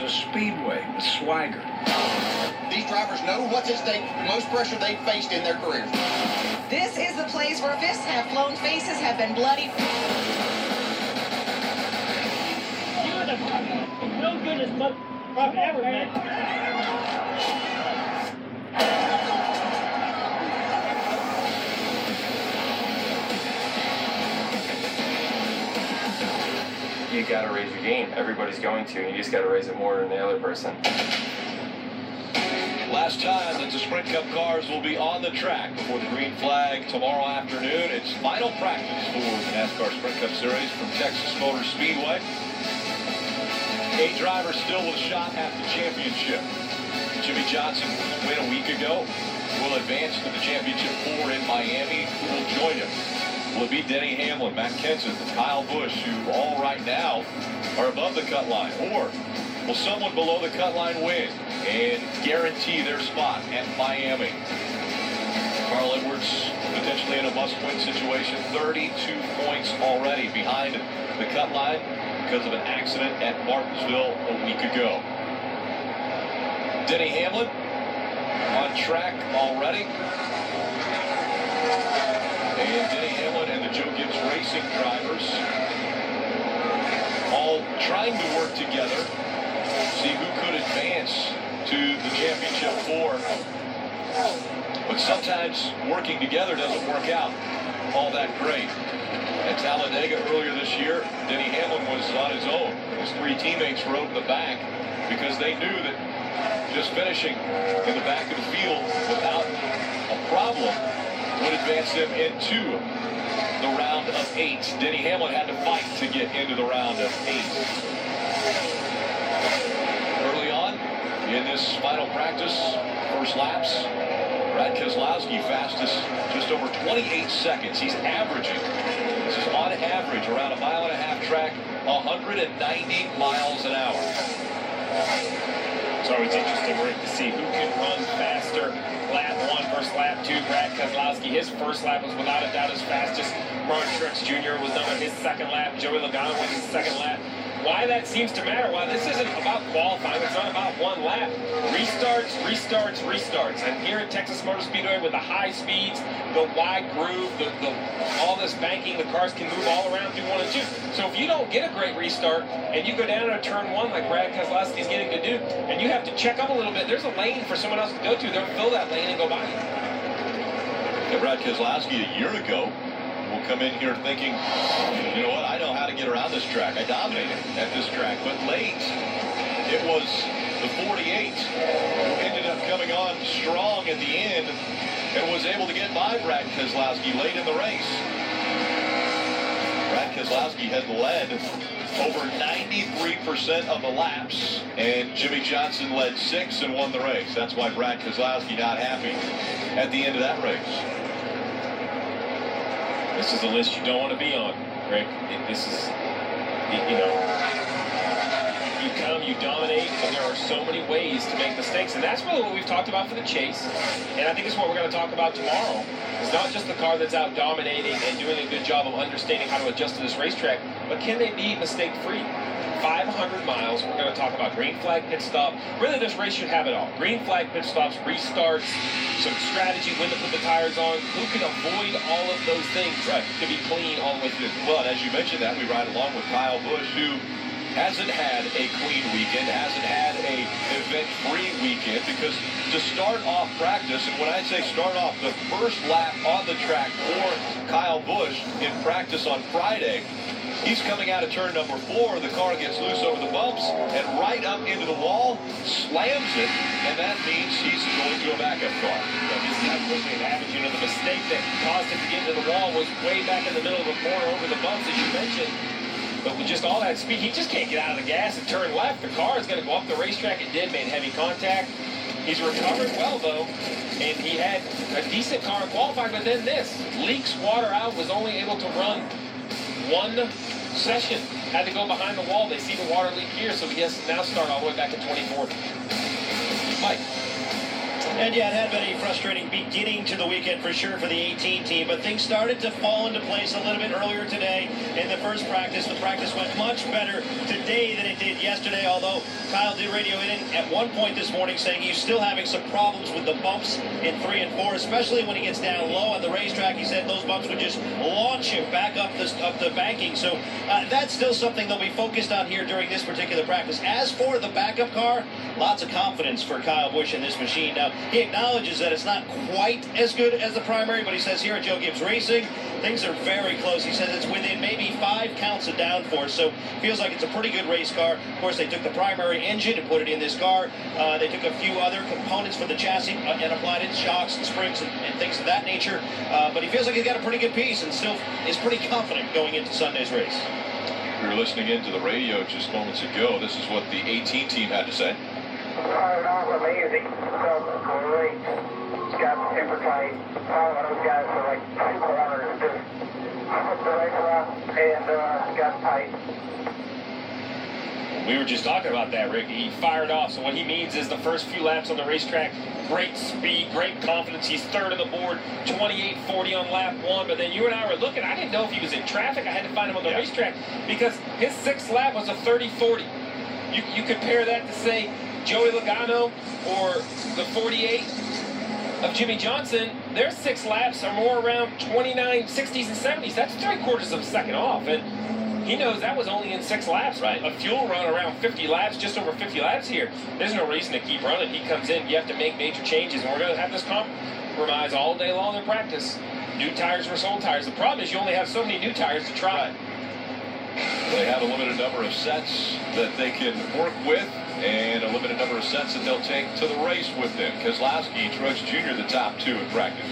is a speedway with swagger. These drivers know what's at stake, most pressure they've faced in their careers. This is the place where fists have flown, faces have been bloodied. You're the no goodness motherfucker ever, man. You gotta raise your game. Everybody's going to, and you just gotta raise it more than the other person. Last time that the Sprint Cup cars will be on the track before the green flag tomorrow afternoon. It's final practice for the NASCAR Sprint Cup Series from Texas Motor Speedway. 8 drivers still with a shot at the championship. Jimmy Johnson win a week ago. Will advance to the championship 4 in Miami. Who will join him? Will it be Denny Hamlin, Matt Kenseth, and Kyle Busch, who all right now are above the cut line? Or will someone below the cut line win and guarantee their spot at Miami? Carl Edwards potentially in a must-win situation. 32 points already behind the cut line because of an accident at Martinsville a week ago. Denny Hamlin on track already. And Denny Hamlin and the Joe Gibbs Racing drivers all trying to work together, see who could advance to the championship 4. But sometimes working together doesn't work out all that great. At Talladega earlier this year, Denny Hamlin was on his own. His 3 teammates rode in the back because they knew that just finishing in the back of the field without a problem would advance them into the round of 8. Denny Hamlin had to fight to get into the round of 8. Early on in this final practice, first laps, Brad Keselowski fastest just over 28 seconds. He's averaging, this is on average, around a 1.5 mile track, 190 miles an hour. It's always interesting, Rick, to see who can run faster. Lap 1 versus lap 2. Brad Keselowski, his first lap was without a doubt his fastest. Martin Truex Jr. was done on his second lap. Joey Logano was his second lap. Why that seems to matter, why this isn't about qualifying, it's not about one lap. Restarts, restarts, restarts. And here at Texas Motor Speedway with the high speeds, the wide groove, all this banking, the cars can move all around through 1 and 2. So if you don't get a great restart and you go down to turn 1 like Brad Keselowski's getting to do, and you have to check up a little bit, there's a lane for someone else to go to. They'll fill that lane and go by you. Yeah, Brad Keselowski a year ago will come in here thinking, you know what, I know how to get around this track. I dominated at this track. But late, it was the 48 who ended up coming on strong at the end and was able to get by Brad Keselowski late in the race. Brad Keselowski had led over 93% of the laps, and Jimmy Johnson led 6 and won the race. That's why Brad Keselowski not happy at the end of that race. This is a list you don't want to be on, Rick. This is, you know, you come, you dominate, and there are so many ways to make mistakes. And that's really what we've talked about for the chase. And I think it's what we're going to talk about tomorrow. It's not just the car that's out dominating and doing a good job of understanding how to adjust to this racetrack, but can they be mistake-free? 500 miles. We're going to talk about green flag pit stop. Really, this race should have it all. Green flag pit stops, restarts, some strategy, when to put the tires on. Who can avoid all of those things to be clean all the way through? Well, and as you mentioned that, we ride along with Kyle Busch, who hasn't had a clean weekend, hasn't had a event-free weekend, because to start off practice, and when I say start off, the first lap on the track for Kyle Busch in practice on Friday, he's coming out of turn number 4. The car gets loose over the bumps and right up into the wall, slams it, and that means he's going to a backup car. Yeah, this is how quickly it happens. You know, the mistake that caused him to get into the wall was way back in the middle of the corner over the bumps, as you mentioned. But with just all that speed, he just can't get out of the gas and turn left. The car is going to go up the racetrack. It did, made heavy contact. He's recovered well, though, and he had a decent car in qualifying, but then this. Leaks water out, was only able to run 1 session. Had to go behind the wall. They see the water leak here, so he has to now start all the way back to 24th. Mike. And yeah, it had been a frustrating beginning to the weekend for sure for the 18 team, but things started to fall into place a little bit earlier today in the first practice. The practice went much better today than it did yesterday, although Kyle did radio in at one point this morning saying he's still having some problems with the bumps in 3 and 4, especially when he gets down low on the racetrack. He said those bumps would just launch him back up the banking. So that's still something they'll be focused on here during this particular practice. As for the backup car, lots of confidence for Kyle Busch in this machine. Now, he acknowledges that it's not quite as good as the primary, but he says here at Joe Gibbs Racing, things are very close. He says it's within maybe 5 counts of downforce, so feels like it's a pretty good race car. Of course, they took the primary engine and put it in this car. They took a few other components for the chassis and applied it, shocks and springs and things of that nature. But he feels like he's got a pretty good piece and still is pretty confident going into Sunday's race. We were listening into the radio just moments ago. This is what the 18 team had to say. Fired off amazing. Felt great. Got super tight. Following those guys for like 2 corners. Just hooked the race up and got tight. We were just talking about that, Rick. He fired off. So what he means is the first few laps on the racetrack, great speed, great confidence. He's third on the board, 28.40 on lap 1. But then you and I were looking. I didn't know if he was in traffic. I had to find him on the racetrack because his 6th lap was a 30.40. You compare that to, say, Joey Logano or the 48 of Jimmy Johnson, their 6 laps are more around 29, 60s, and 70s. That's 3/4 of a second off. And he knows that was only in 6 laps. Right. A fuel run around 50 laps, just over 50 laps here. There's no reason to keep running. He comes in, you have to make major changes. And we're going to have this compromise all day long in practice. New tires versus old tires. The problem is you only have so many new tires to try. Right. They have a limited number of sets that they can work with and a limited number of sets that they'll take to the race with them. Keselowski, Truex Jr., the top 2 in practice.